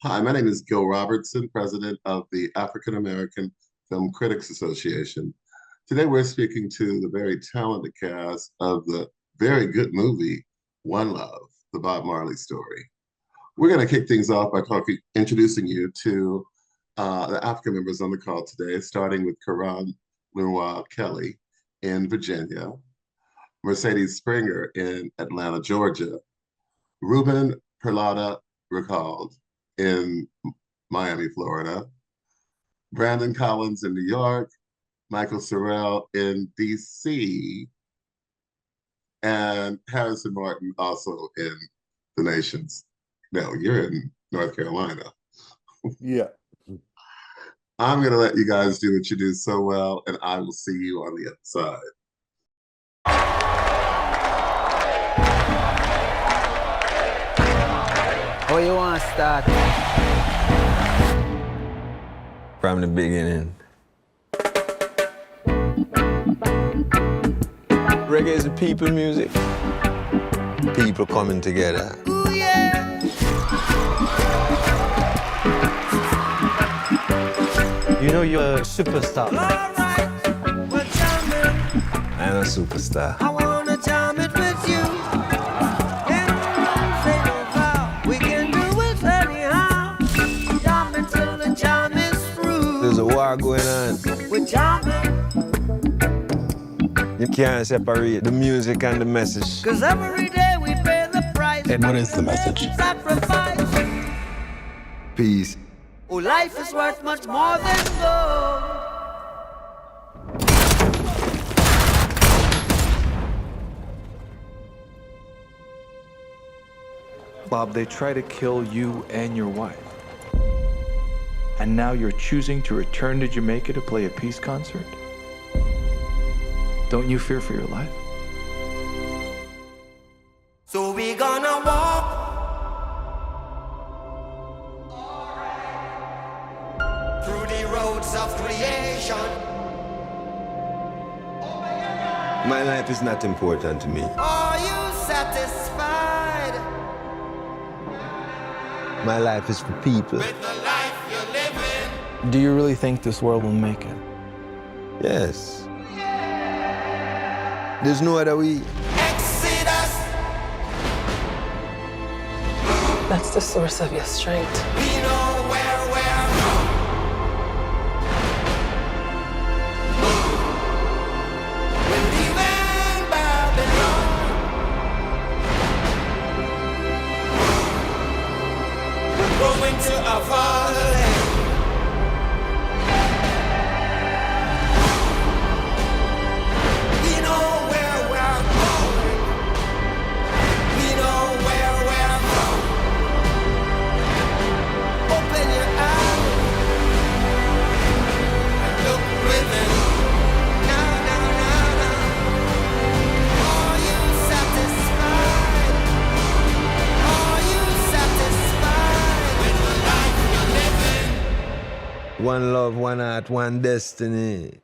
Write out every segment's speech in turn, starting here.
Hi, my name is Gil Robertson, president of the African American Film Critics Association. Today we're speaking to the very talented cast of the very good movie, One Love, the Bob Marley story. We're going to kick things off by introducing you to the African members on the call today, starting with Karan Leroy Kelly in Virginia, Mercedes Springer in Atlanta, Georgia, Ruben Perlada Recalled in Miami, Florida, Brandon Collins in New York, Michael Sorrell in DC, and Harrison Martin also in the nations. No, you're in North Carolina. Yeah. I'm going to let you guys do what you do so well, and I will see you on the other side. How you want to start? From the beginning. Reggae is a people music. People coming together. Ooh, yeah. You know you're a superstar. All right, we're jamming. I'm a superstar. I wanna jam it with you. We can do it anyhow. Jam until the jam is through. There's a war going on. We're jamming. You can't separate the music and the message. 'Cause every day we pay the price. And what is the message? Sacrifice. Peace. Oh, life is worth much more than gold. Bob, they try to kill you and your wife. And now you're choosing to return to Jamaica to play a peace concert? Don't you fear for your life? So we gonna walk through the roads of creation. My life is not important to me. Are you satisfied My life is for people. with the life you're living? Do you really think this world will make it? Yes. There's no other way. Exodus, That's the source of your strength. we know where we're from. We're leaving Babylon. We're going to a fatherland. We know where we're going. We know where we're from. Open your eyes and look within. Now, now, now, now. Are you satisfied? Are you satisfied with the life you're living? One love, one heart, one destiny.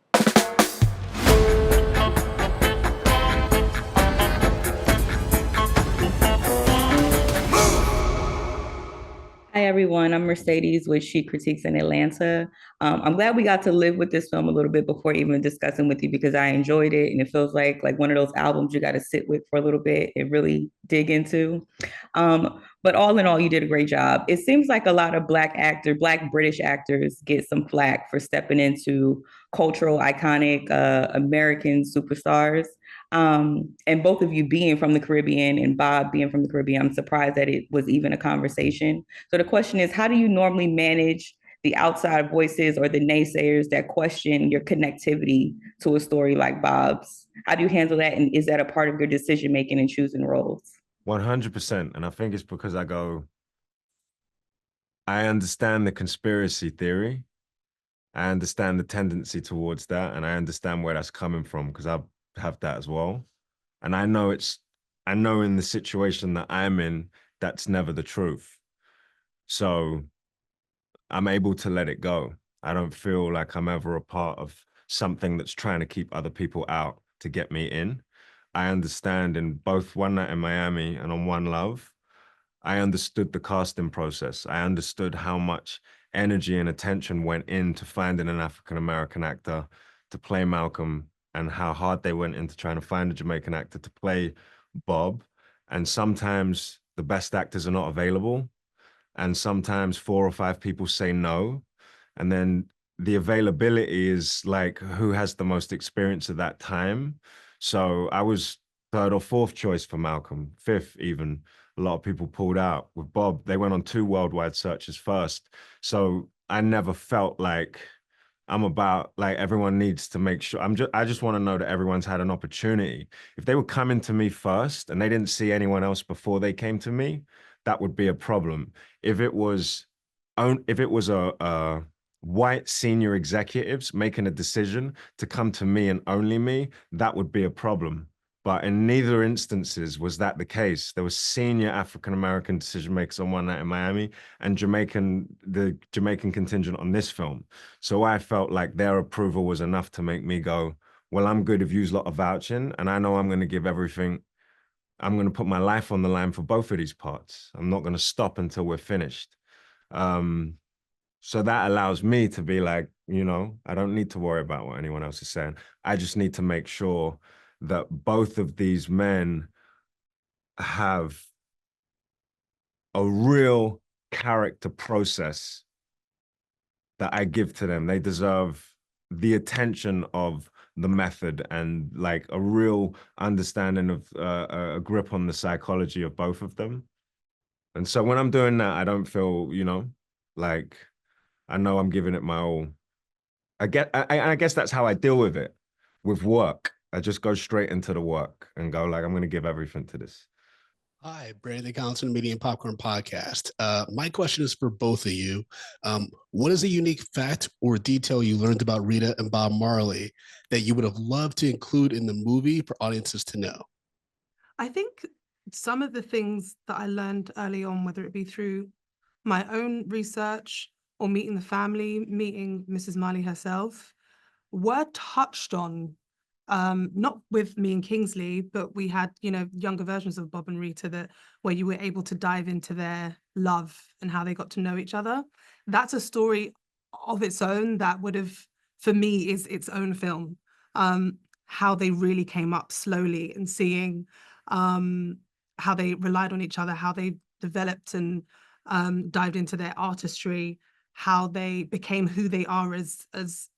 Hi, everyone. I'm Mercedes with She Critiques in Atlanta. I'm glad we got to live with this film a little bit before even discussing with you because I enjoyed it. And it feels like one of those albums you got to sit with for a little bit and really dig into. But all in all, you did a great job. It seems like a lot of Black British actors get some flack for stepping into cultural, iconic American superstars. And both of you being from the Caribbean and Bob being from the Caribbean, I'm surprised that it was even a conversation. So the question is, how do you normally manage the outside voices or the naysayers that question your connectivity to a story like Bob's? How do you handle that? And is that a part of your decision-making and choosing roles? 100%. And I think it's because I understand the conspiracy theory. I understand the tendency towards that. And I understand where that's coming from because I have that as well. And I know in the situation that I'm in, that's never the truth. So I'm able to let it go. I don't feel like I'm ever a part of something that's trying to keep other people out to get me in. I understand in both One Night in Miami and on One Love, I understood the casting process. I understood how much energy and attention went into finding an African-American actor to play Malcolm, and how hard they went into trying to find a Jamaican actor to play Bob. And sometimes the best actors are not available. And sometimes 4 or 5 people say no. And then the availability is like, who has the most experience at that time? So I was 3rd or 4th choice for Malcolm, 5th even. A lot of people pulled out. With Bob, they went on 2 worldwide searches first. So I never felt like I'm about, like, everyone needs to make sure. I just want to know that everyone's had an opportunity. If they were coming to me first and they didn't see anyone else before they came to me, that would be a problem. If it was a white senior executives making a decision to come to me and only me, that would be a problem. But in neither instances was that the case. There was senior African-American decision makers on One Night in Miami and the Jamaican contingent on this film. So I felt like their approval was enough to make me go, well, I'm good if you's lot of vouching, and I know I'm going to give everything. I'm going to put my life on the line for both of these parts. I'm not going to stop until we're finished. So that allows me to be like, I don't need to worry about what anyone else is saying. I just need to make sure that both of these men have a real character process that I give to them. They deserve the attention of the method and like a real understanding of a grip on the psychology of both of them. And so when I'm doing that, I don't feel, like I know I'm giving it my all. I guess that's how I deal with it, with work. I just go straight into the work and go like, I'm going to give everything to this. Hi, Brandon Council Media and Popcorn Podcast. My question is for both of you. What is a unique fact or detail you learned about Rita and Bob Marley that you would have loved to include in the movie for audiences to know? I think some of the things that I learned early on, whether it be through my own research or meeting the family, meeting Mrs. Marley herself, were touched on, not with me and Kingsley, but we had, younger versions of Bob and Rita where you were able to dive into their love and how they got to know each other. That's a story of its own that would have, for me, is its own film. How they really came up slowly and seeing how they relied on each other, how they developed and dived into their artistry, how they became who they are as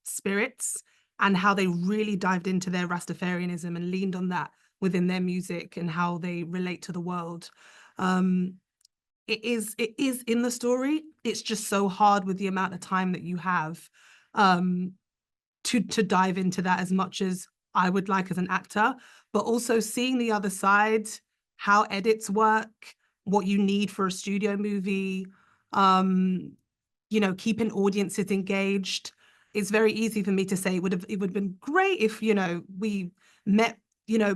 spirits, and how they really dived into their Rastafarianism and leaned on that within their music and how they relate to the world. It is in the story. It's just so hard with the amount of time that you have to dive into that as much as I would like as an actor, but also seeing the other side, how edits work, what you need for a studio movie, keeping audiences engaged. It's very easy for me to say it would have been great if, we met,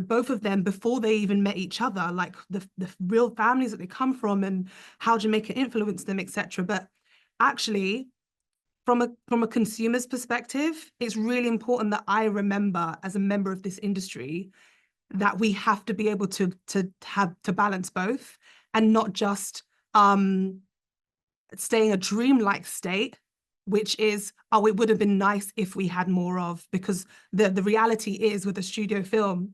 both of them before they even met each other, like the real families that they come from and how Jamaica influenced them, etc. But actually, from a consumer's perspective, it's really important that I remember as a member of this industry that we have to be able to balance both and not just staying a dreamlike state, which is, it would have been nice if we had more of, because the reality is with a studio film,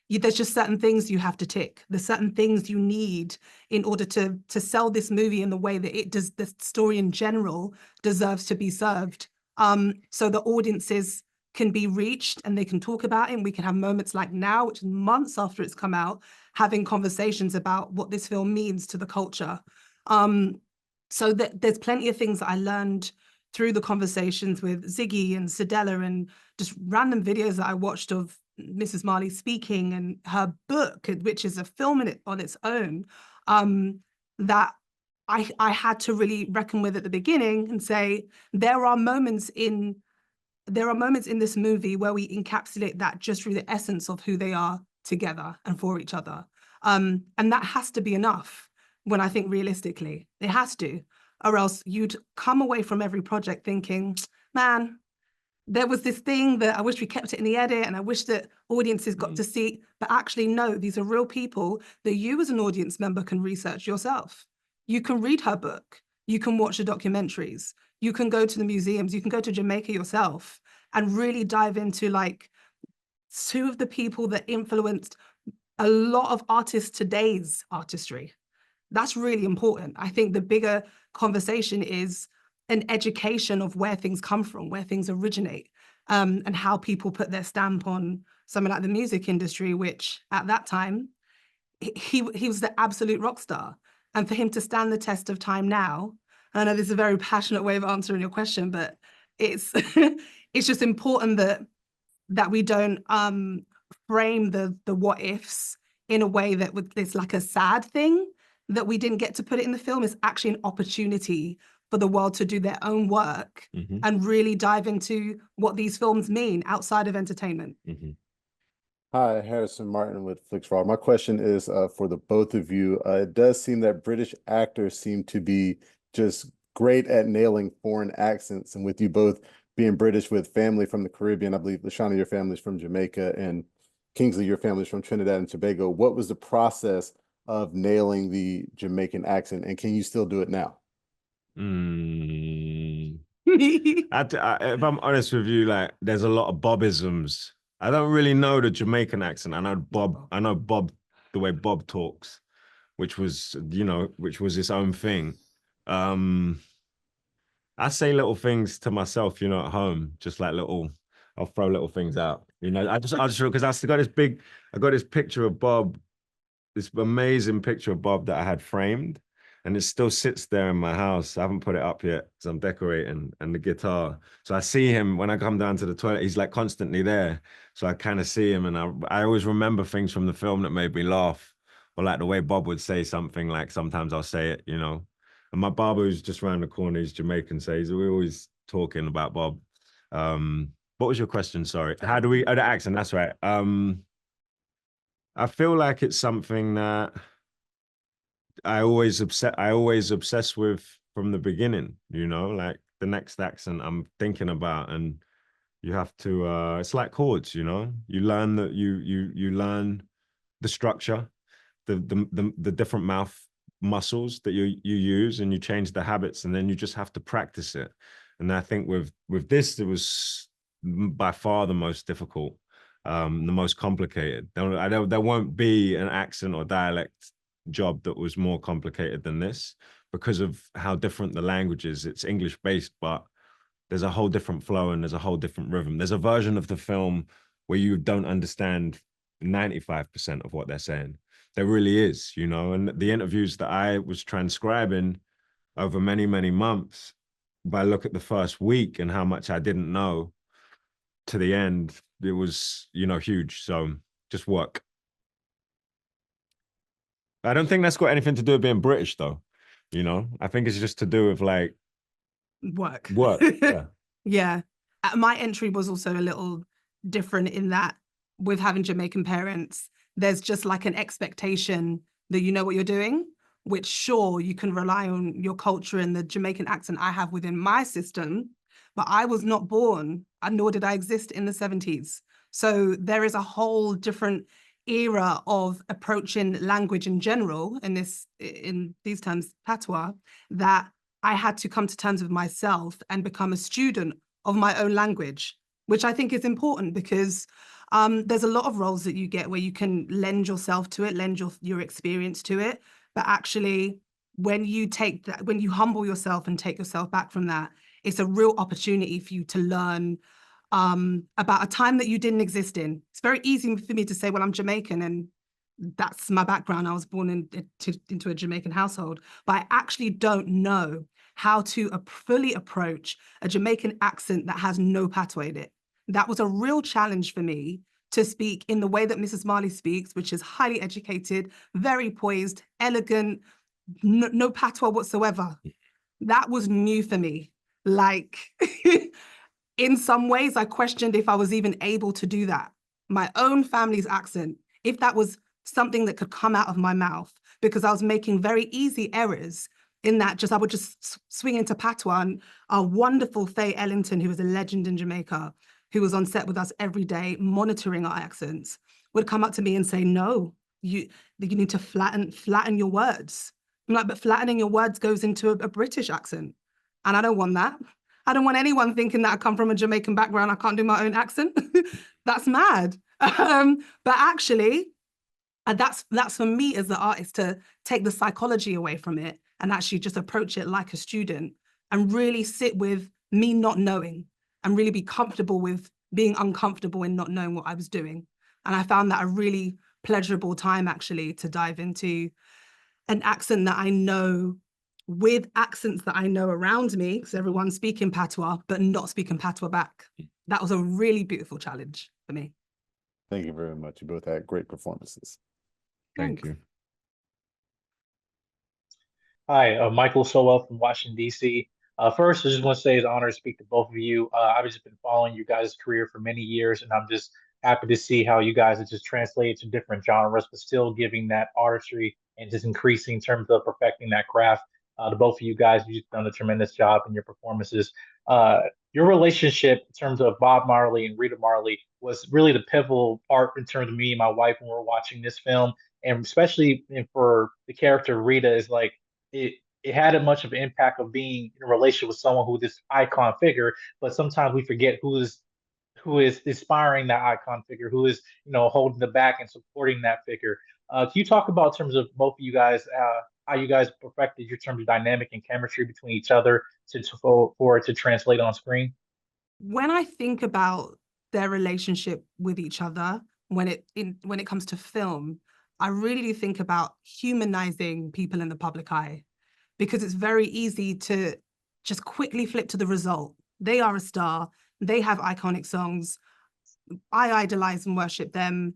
there's just certain things you have to tick. There's certain things you need in order to sell this movie in the way that it does, the story in general deserves to be served. So the audiences can be reached and they can talk about it. And we can have moments like now, which is months after it's come out, having conversations about what this film means to the culture. So there's plenty of things that I learned through the conversations with Ziggy and Sedella and just random videos that I watched of Mrs. Marley speaking and her book, which is a film on its own, that I had to really reckon with at the beginning and say, there are moments in this movie where we encapsulate that just through the essence of who they are together and for each other. And that has to be enough when I think realistically, it has to, or else you'd come away from every project thinking, man, there was this thing that I wish we kept it in the edit and I wish that audiences got to see, but actually, no, these are real people that you as an audience member can research yourself. You can read her book, you can watch the documentaries, you can go to the museums, you can go to Jamaica yourself and really dive into like two of the people that influenced a lot of artists today's artistry. That's really important. I think the bigger conversation is an education of where things come from, where things originate, and how people put their stamp on something like the music industry, which at that time, he was the absolute rock star. And for him to stand the test of time now, I know this is a very passionate way of answering your question, but it's it's just important that we don't frame the what ifs in a way that it's like a sad thing that we didn't get to put it in the film. Is actually an opportunity for the world to do their own work and really dive into what these films mean outside of entertainment. Hi, Harrison Martin with FlixRaw. My question is for the both of you. It does seem that British actors seem to be just great at nailing foreign accents, and with you both being British with family from the Caribbean, I believe, Lashana, your family's from Jamaica, and Kingsley, your family's from Trinidad and Tobago. What was the process of nailing the Jamaican accent, and can you still do it now? If I'm honest with you, like there's a lot of Bobisms. I don't really know the Jamaican accent. I know Bob, the way Bob talks, which was its own thing. I say little things to myself, at home, just like I'll throw little things out. I just because I got this picture of Bob, this amazing picture of Bob that I had framed, and it still sits there in my house. I haven't put it up yet because I'm decorating, and the guitar. So I see him when I come down to the toilet. He's like constantly there. So I kind of see him, and I always remember things from the film that made me laugh, or like the way Bob would say something. Like sometimes I'll say it, And my barber, who's just around the corner, he's Jamaican, so we're always talking about Bob. What was your question? Sorry. How do we? Oh, the accent. That's right. I feel like it's something that I always obsess with from the beginning, like the next accent I'm thinking about, and you have to it's like chords, you learn that you learn the structure, the different mouth muscles that you use, and you change the habits, and then you just have to practice it. And I think with this, it was by far the most difficult, the most complicated. There won't be an accent or dialect job that was more complicated than this because of how different the language is. It's English based, but there's a whole different flow and there's a whole different rhythm. There's a version of the film where you don't understand 95% of what they're saying. There really is, and the interviews that I was transcribing over many, many months, by look at the first week and how much I didn't know to the end, it was, huge. So just work. I don't think that's got anything to do with being British, though. I think it's just to do with like work. Yeah. Yeah. My entry was also a little different in that with having Jamaican parents, there's just like an expectation that you know what you're doing, which sure, you can rely on your culture and the Jamaican accent I have within my system, but I was not born, and nor did I exist in the 70s. So there is a whole different era of approaching language in general, in these terms, patois, that I had to come to terms with myself and become a student of my own language, which I think is important because there's a lot of roles that you get where you can lend yourself to it, lend your experience to it. But actually, when you humble yourself and take yourself back from that, it's a real opportunity for you to learn about a time that you didn't exist in. It's very easy for me to say, well, I'm Jamaican and that's my background. I was born into a Jamaican household, but I actually don't know how to fully approach a Jamaican accent that has no patois in it. That was a real challenge for me to speak in the way that Mrs. Marley speaks, which is highly educated, very poised, elegant, no patois whatsoever. That was new for me. Like, in some ways, I questioned if I was even able to do that. My own family's accent, if that was something that could come out of my mouth, because I was making very easy errors in that just I would just swing into patois, and our wonderful Faye Ellington, who was a legend in Jamaica, who was on set with us every day monitoring our accents, would come up to me and say, no, you need to flatten your words. I'm like, but flattening your words goes into a British accent, and I don't want that. I don't want anyone thinking that I come from a Jamaican background, I can't do my own accent. That's mad. But actually, that's for me as the artist, to take the psychology away from it and actually just approach it like a student and really sit with me not knowing and really be comfortable with being uncomfortable in not knowing what I was doing. And I found that a really pleasurable time actually to dive into an accent that I know with accents that I know around me, because everyone's speaking patois, but not speaking patois back. That was a really beautiful challenge for me. Thank you very much. You both had great performances. Thank you. Hi, Michael Sowell from Washington, D.C. First, I just want to say it's an honor to speak to both of you. I've just been following you guys' career for many years, and I'm just happy to see how you guys have just translated to different genres, but still giving that artistry and just increasing in terms of perfecting that craft. To both of you guys, you've done a tremendous job in your performances. Your relationship in terms of Bob Marley and Rita Marley was really the pivotal part in terms of me and my wife when we were watching this film, and especially for the character Rita is like, it had a much of an impact of being in a relationship with someone who this icon figure, but sometimes we forget who is inspiring that icon figure, who is holding the back and supporting that figure. Can you talk about in terms of both of you guys, how you guys perfected your terms of dynamic and chemistry between each other for it to translate on screen? When I think about their relationship with each other, when it comes to film, I really do think about humanizing people in the public eye, because it's very easy to just quickly flip to the result. They are a star. They have iconic songs. I idolize and worship them.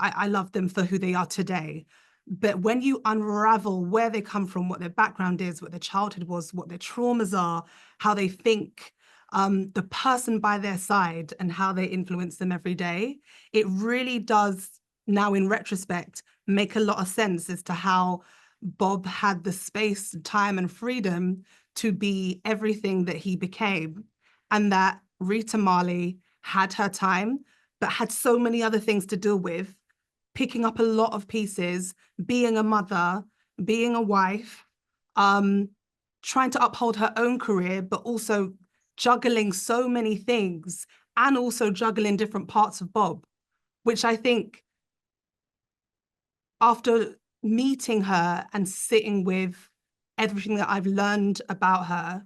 I love them for who they are today. But when you unravel where they come from, what their background is, what their childhood was, what their traumas are, how they think, the person by their side and how they influence them every day, it really does, now in retrospect, make a lot of sense as to how Bob had the space, time, and freedom to be everything that he became, and that Rita Marley had her time, but had so many other things to deal with, picking up a lot of pieces, being a mother, being a wife, trying to uphold her own career, but also juggling so many things, and also juggling different parts of Bob, which I think after meeting her and sitting with everything that I've learned about her,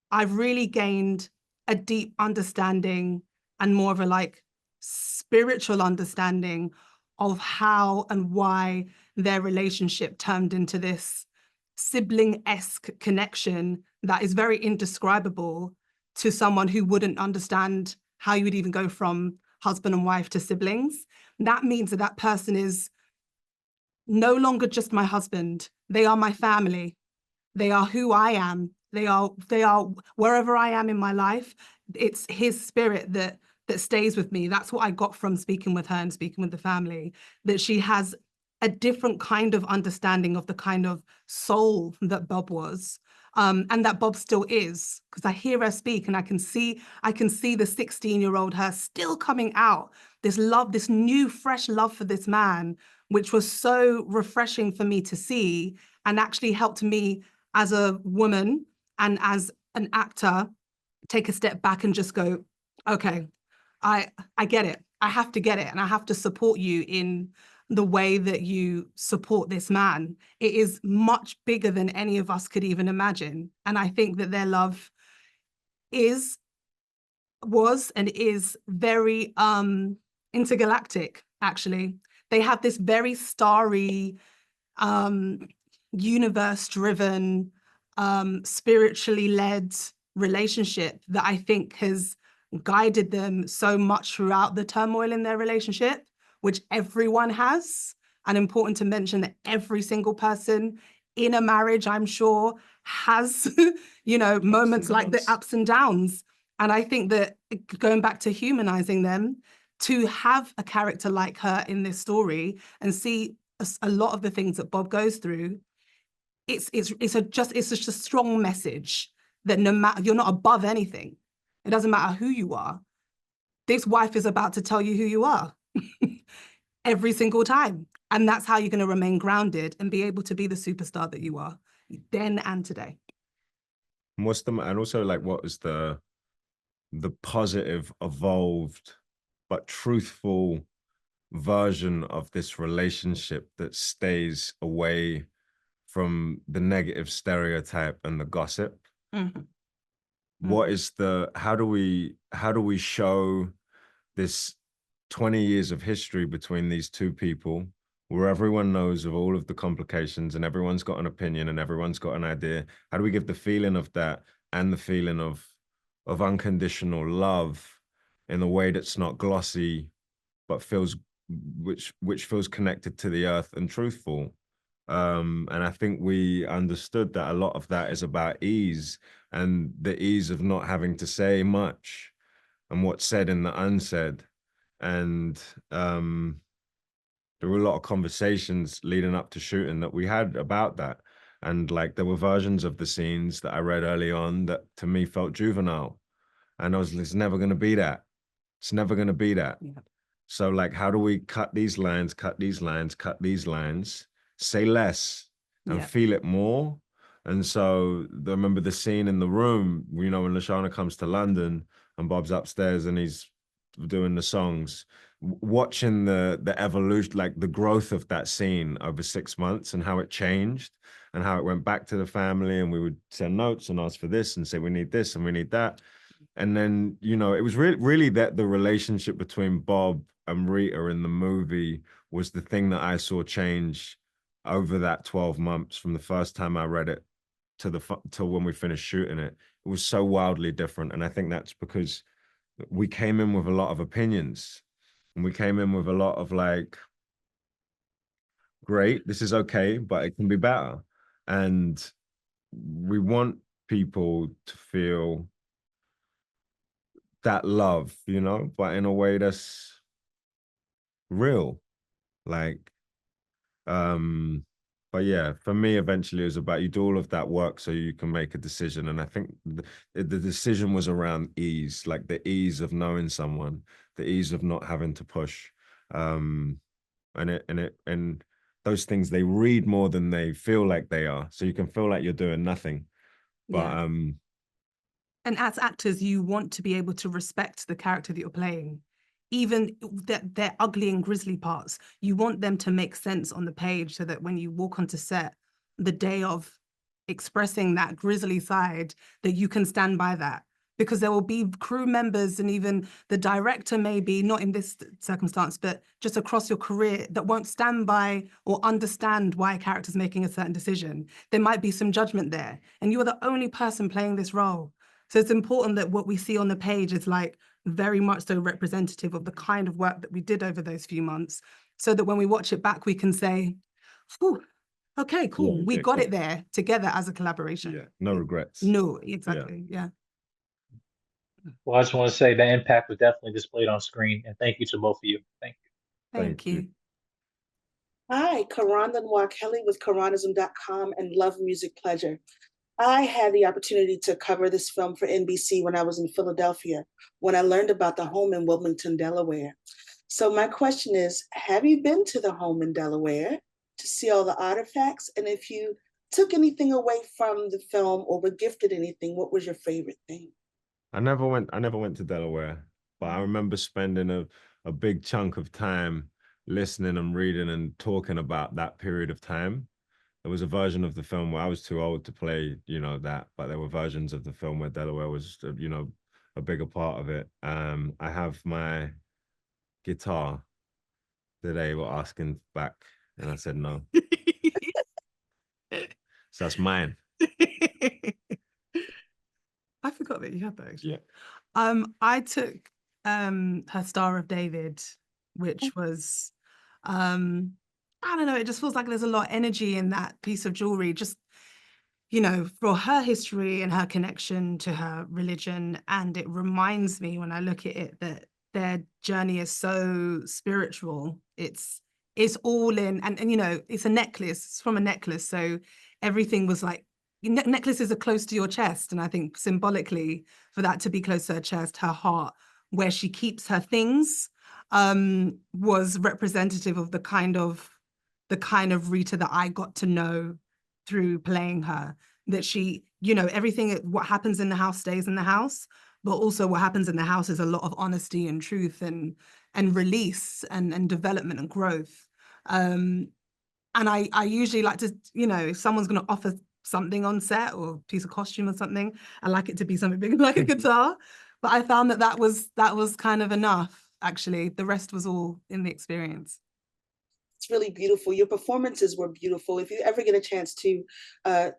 I've really gained a deep understanding and more of a spiritual understanding of how and why their relationship turned into this sibling-esque connection that is very indescribable to someone who wouldn't understand how you would even go from husband and wife to siblings. That means that that person is no longer just my husband. They are my family. They are who I am. They are wherever I am in my life. It's his spirit that stays with me. That's what I got from speaking with her and speaking with the family, that she has a different kind of understanding of the kind of soul that Bob was, and that Bob still is, because I hear her speak and I can see the 16-year-old her still coming out, this love, this new, fresh love for this man, which was so refreshing for me to see, and actually helped me as a woman and as an actor take a step back and just go, okay, I get it. I have to get it, and I have to support you in the way that you support this man. It is much bigger than any of us could even imagine. And I think that their love was and is very intergalactic, actually. They have this very starry, universe-driven, spiritually led relationship that I think has guided them so much throughout the turmoil in their relationship, which everyone has. And important to mention that every single person in a marriage, I'm sure, has, moments like the ups and downs. And I think that going back to humanizing them, to have a character like her in this story and see a lot of the things that Bob goes through, it's just a strong message that no matter, you're not above anything. It doesn't matter who you are. This wife is about to tell you who you are every single time. And that's how you're going to remain grounded and be able to be the superstar that you are then and today. And also like, what is the positive, evolved, but truthful version of this relationship that stays away from the negative stereotype and the gossip? Mm-hmm. What is how do we show this 20 years of history between these two people, where everyone knows of all of the complications and everyone's got an opinion and everyone's got an idea? How do we give the feeling of that and the feeling of unconditional love in a way that's not glossy, but which feels connected to the earth and truthful? And I think we understood that a lot of that is about ease, and the ease of not having to say much and what's said in the unsaid. And there were a lot of conversations leading up to shooting that we had about that. And like, there were versions of the scenes that I read early on that to me felt juvenile. And I was like, it's never going to be that. It's never going to be that. Yeah. So like, how do we cut these lines, say less and feel it more? And so I remember the scene in the room, you know, when Lashana comes to London and Bob's upstairs and he's doing the songs, watching the evolution, like the growth of that scene over 6 months and how it changed and how it went back to the family, and we would send notes and ask for this and say, we need this and we need that. And then, you know, it was really that the relationship between Bob and Rita in the movie was the thing that I saw change over that 12 months from the first time I read it to when we finished shooting it. It was so wildly different. And I think that's because we came in with a lot of opinions, and we came in with a lot of like, great, this is okay, but it can be better. And we want people to feel that love, you know, but in a way that's real. Like, but yeah, for me, eventually it was about, you do all of that work so you can make a decision. And I think the decision was around ease, like the ease of knowing someone, the ease of not having to push. And those things, they read more than they feel like they are. So you can feel like you're doing nothing. But and as actors, you want to be able to respect the character that you're playing. Even their ugly and grisly parts, you want them to make sense on the page so that when you walk onto set the day of expressing that grisly side, that you can stand by that. Because there will be crew members and even the director, maybe not in this circumstance, but just across your career, that won't stand by or understand why a character's making a certain decision. There might be some judgment there, and you're the only person playing this role. So it's important that what we see on the page is like very much so representative of the kind of work that we did over those few months, so that when we watch it back, we can say, "Whew, okay, cool, we got it there together as a collaboration." Yeah, no regrets. No, exactly, yeah. Well, I just want to say the impact was definitely displayed on screen, and thank you to both of you. Thank you. Thank you. Hi, Karan Lenoir Kelly with Karanism.com and Love Music Pleasure. I had the opportunity to cover this film for NBC when I was in Philadelphia, when I learned about the home in Wilmington, Delaware. So my question is, have you been to the home in Delaware to see all the artifacts? And if you took anything away from the film or were gifted anything, what was your favorite thing? I never went to Delaware, but I remember spending a big chunk of time listening and reading and talking about that period of time. There was a version of the film where I was too old to play, you know, that, but there were versions of the film where Delaware was, you know, a bigger part of it. I have my guitar that they were asking back, and I said no. So that's mine. I forgot that you had that actually. Yeah. I took her Star of David, which was I don't know, it just feels like there's a lot of energy in that piece of jewelry, just, you know, for her history and her connection to her religion. And it reminds me when I look at it that their journey is so spiritual. It's it's all in, and you know, it's a necklace. It's from a necklace, so everything was like necklaces are close to your chest, and I think symbolically for that to be close to her chest, her heart, where she keeps her things, was representative of the kind of Rita that I got to know through playing her. That she, you know, everything, what happens in the house stays in the house, but also what happens in the house is a lot of honesty and truth and release and development and growth. And I usually like to, you know, if someone's going to offer something on set or a piece of costume or something, I like it to be something big like a guitar. But I found that was kind of enough, actually. The rest was all in the experience. It's really beautiful. Your performances were beautiful. If you ever get a chance to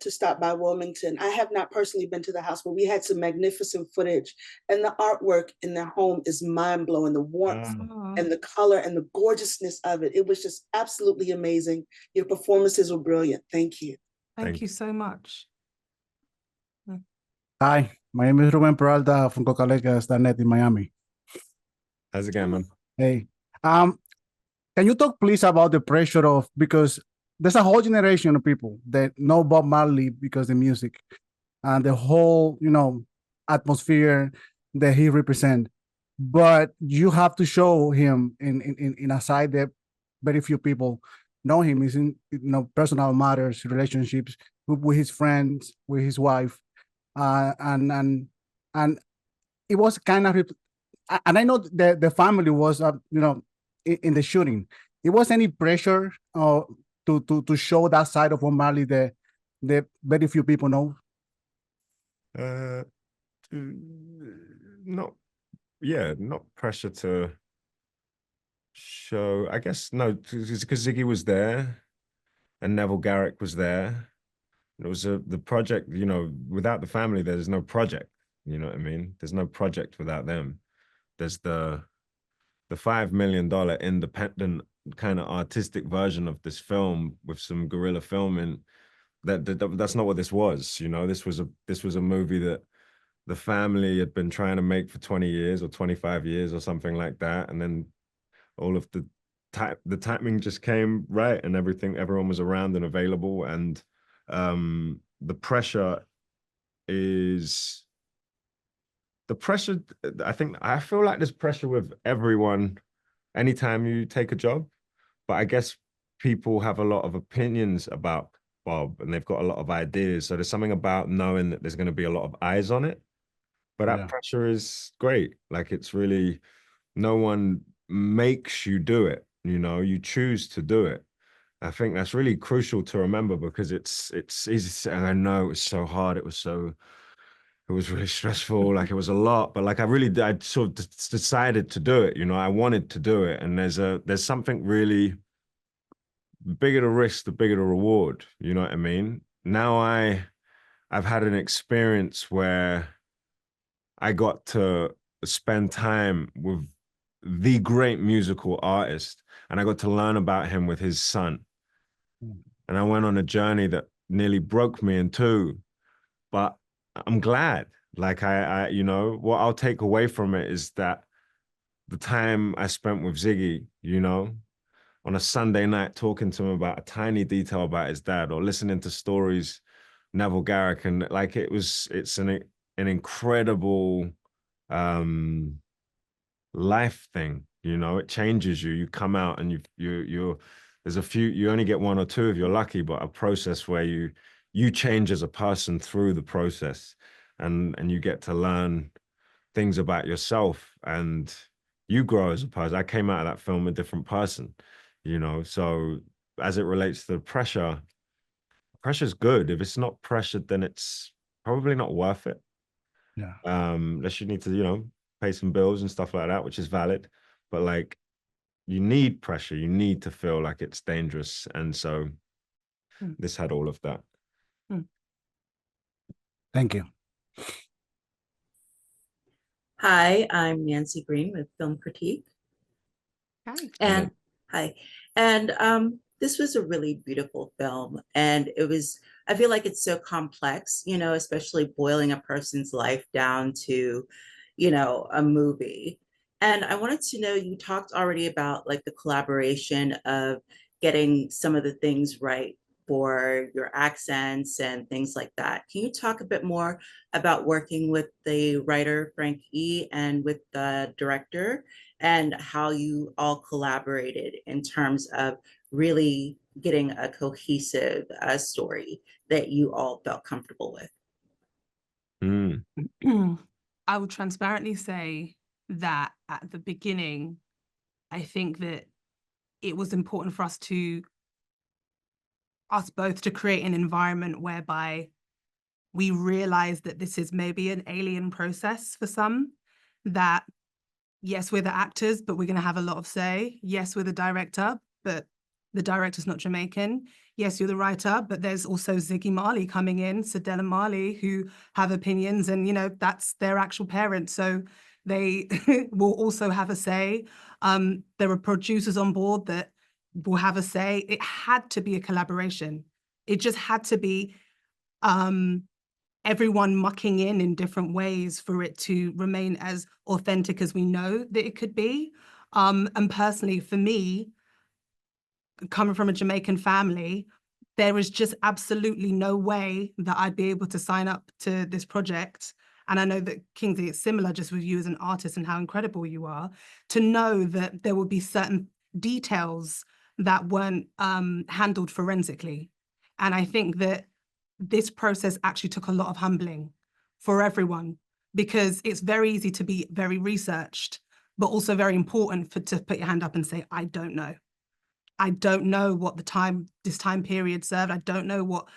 stop by Wilmington, I have not personally been to the house, but we had some magnificent footage, and the artwork in their home is mind-blowing. The warmth and the color and the gorgeousness of it. It was just absolutely amazing. Your performances were brilliant. Thank you. Thank you so much. Hi, my name is Ruben Peralta from Cocalegas.net in Miami. How's it going, man? Hey, can you talk please about the pressure of, because there's a whole generation of people that know Bob Marley because the music and the whole, you know, atmosphere that he represents, but you have to show him in a side that very few people know him. Is in, you know, personal matters, relationships with his friends, with his wife, and it was kind of, and I know that the family was, you know, in the shooting. It was any pressure to show that side of Bob Marley that very few people know? Not pressure to show. I guess no, because Ziggy was there and Neville Garrick was there. It was the project, you know, without the family, there's no project. You know what I mean? There's no project without them. There's the $5 million independent kind of artistic version of this film with some guerrilla filming. That's not what this was. You know, this was a movie that the family had been trying to make for 20 years or 25 years or something like that, and then all of the timing just came right, and everyone was around and available, and the pressure. I feel like there's pressure with everyone anytime you take a job, but I guess people have a lot of opinions about Bob and they've got a lot of ideas. So there's something about knowing that there's going to be a lot of eyes on it, but that pressure is great. Like, it's really, no one makes you do it. You know, you choose to do it. I think that's really crucial to remember, because it's easy. And I know it was so hard. It was really stressful. Like, it was a lot, but like, I sort of decided to do it. You know, I wanted to do it. And there's something really, bigger the risk, the bigger the reward. You know what I mean? Now I've had an experience where I got to spend time with the great musical artist, and I got to learn about him with his son. And I went on a journey that nearly broke me in two, but I'm glad. Like, I you know, what I'll take away from it is that the time I spent with Ziggy, you know, on a Sunday night, talking to him about a tiny detail about his dad, or listening to stories, Neville Garrick, and like, it's an incredible life thing. You know, it changes you. You come out and you're you only get one or two if you're lucky, but a process where you change as a person through the process, and you get to learn things about yourself, and you grow as a person. I came out of that film a different person, you know. So as it relates to the pressure's good. If it's not pressured, then it's probably not worth it. Yeah. Unless you need to, you know, pay some bills and stuff like that, which is valid. But like, you need pressure. You need to feel like it's dangerous. And so this had all of that. Thank you. Hi, I'm Nancy Green with Film Critique. Hi. And this was a really beautiful film. And I feel like it's so complex, you know, especially boiling a person's life down to, you know, a movie. And I wanted to know, you talked already about like the collaboration of getting some of the things right for your accents and things like that. Can you talk a bit more about working with the writer, Frank E., and with the director, and how you all collaborated in terms of really getting a cohesive story that you all felt comfortable with? I will transparently say that at the beginning, I think that it was important for us both to create an environment whereby we realize that this is maybe an alien process for some, that yes, we're the actors, but we're going to have a lot of say. Yes, we're the director, but the director's not Jamaican. Yes, you're the writer, but there's also Ziggy Marley coming in, Sadella Marley, who have opinions, and, you know, that's their actual parents. So they will also have a say. There are producers on board that will have a say. It had to be a collaboration. It just had to be everyone mucking in different ways for it to remain as authentic as we know that it could be. And personally, for me, coming from a Jamaican family, there is just absolutely no way that I'd be able to sign up to this project. And I know that, Kingsley, it's similar just with you as an artist and how incredible you are, to know that there would be certain details that weren't handled forensically. And I think that this process actually took a lot of humbling for everyone, because it's very easy to be very researched, but also very important to put your hand up and say, I don't know. I don't know what this time period served. I don't know what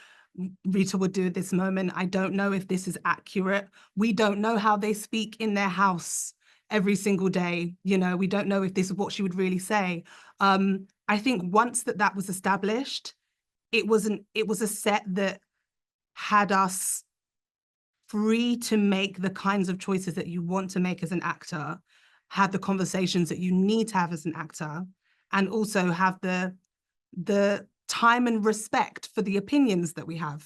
Rita would do at this moment. I don't know if this is accurate. We don't know how they speak in their house every single day. You know, we don't know if this is what she would really say. I think once that was established, it was a set that had us free to make the kinds of choices that you want to make as an actor, have the conversations that you need to have as an actor, and also have the time and respect for the opinions that we have,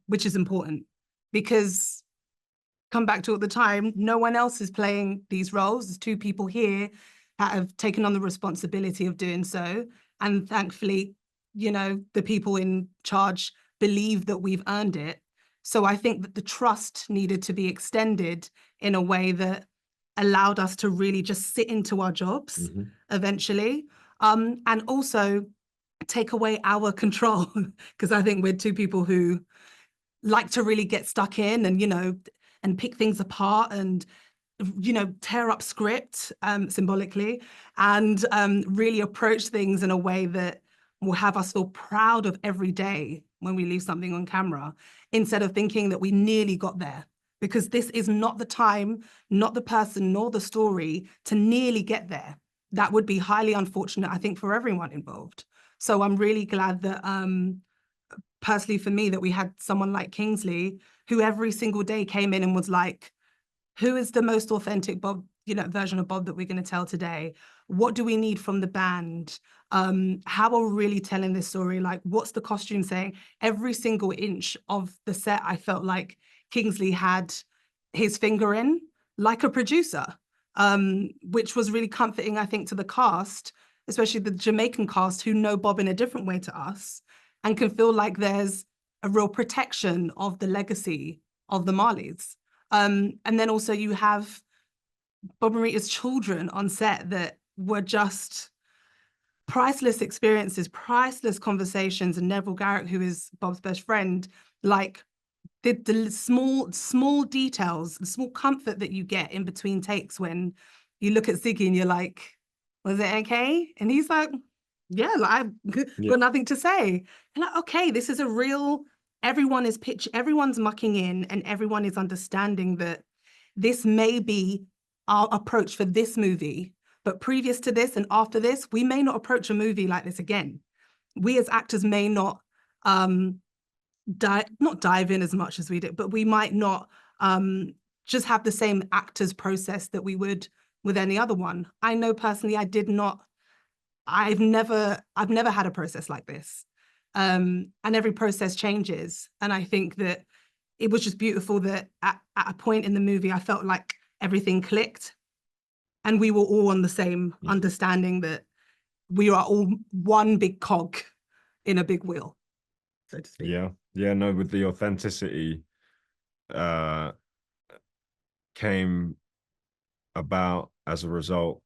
which is important, because come back to at the time, no one else is playing these roles. There's two people here that have taken on the responsibility of doing so. And thankfully, you know, the people in charge believe that we've earned it. So I think that the trust needed to be extended in a way that allowed us to really just sit into our jobs eventually, and also take away our control, because I think we're two people who like to really get stuck in and, you know, and pick things apart and, you know, tear up script symbolically, and really approach things in a way that will have us feel proud of every day when we leave something on camera, instead of thinking that we nearly got there, because this is not the time, not the person, nor the story to nearly get there. That would be highly unfortunate, I think, for everyone involved. So I'm really glad that, personally for me, that we had someone like Kingsley, who every single day came in and was like, who is the most authentic Bob, you know, version of Bob that we're going to tell today? What do we need from the band? How are we really telling this story? Like, what's the costume saying? Every single inch of the set, I felt like Kingsley had his finger in, like a producer, which was really comforting, I think, to the cast, especially the Jamaican cast, who know Bob in a different way to us, and can feel like there's a real protection of the legacy of the Marleys. And then also you have Bob and Rita's children on set that were just priceless experiences, priceless conversations. And Neville Garrett, who is Bob's best friend, like the small details, the small comfort that you get in between takes when you look at Ziggy and you're like, was it okay? And he's like, yeah, like, I've got nothing to say. And like, okay, this is a real, everyone's mucking in, and everyone is understanding that this may be our approach for this movie, but previous to this and after this, we may not approach a movie like this again. We as actors may not dive in as much as we did, but we might not just have the same actors process that we would with any other one. I know personally, I've never had a process like this. And every process changes. And I think that it was just beautiful that at a point in the movie, I felt like everything clicked. and we were all on the same understanding that we are all one big cog in a big wheel, so to speak. Yeah, no, with the authenticity came about as a result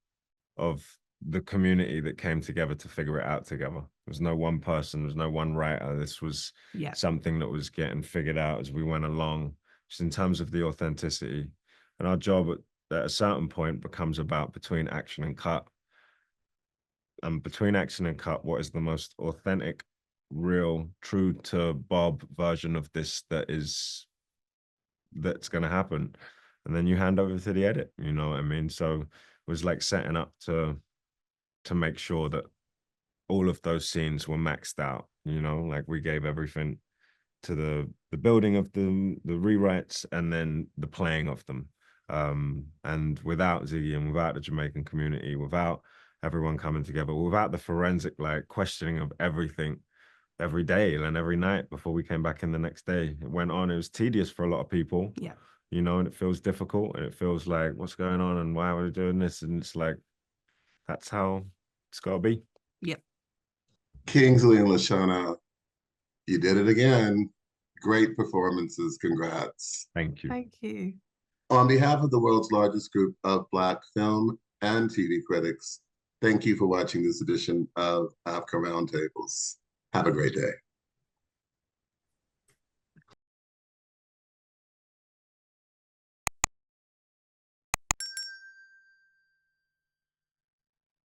of the community that came together to figure it out together. There's no one person, there's no one writer. This was something that was getting figured out as we went along, just in terms of the authenticity. And our job at a certain point becomes about between action and cut. And between action and cut, what is the most authentic, real, true to Bob version of this that's going to happen? And then you hand over to the edit, you know what I mean? So it was like setting up to make sure that all of those scenes were maxed out, you know, like we gave everything to the building of the rewrites and then the playing of them. And without Ziggy and without the Jamaican community, without everyone coming together, without the forensic like questioning of everything every day and every night before we came back in the next day, it went on. It was tedious for a lot of people. Yeah. You know, and it feels difficult and it feels like, what's going on and why are we doing this? And it's like, that's how it's got to be. Yep. Kingsley and Lashana, you did it again. Great performances. Congrats. Thank you. Thank you. On behalf of the world's largest group of Black film and TV critics, thank you for watching this edition of AAFCA Roundtables. Have a great day.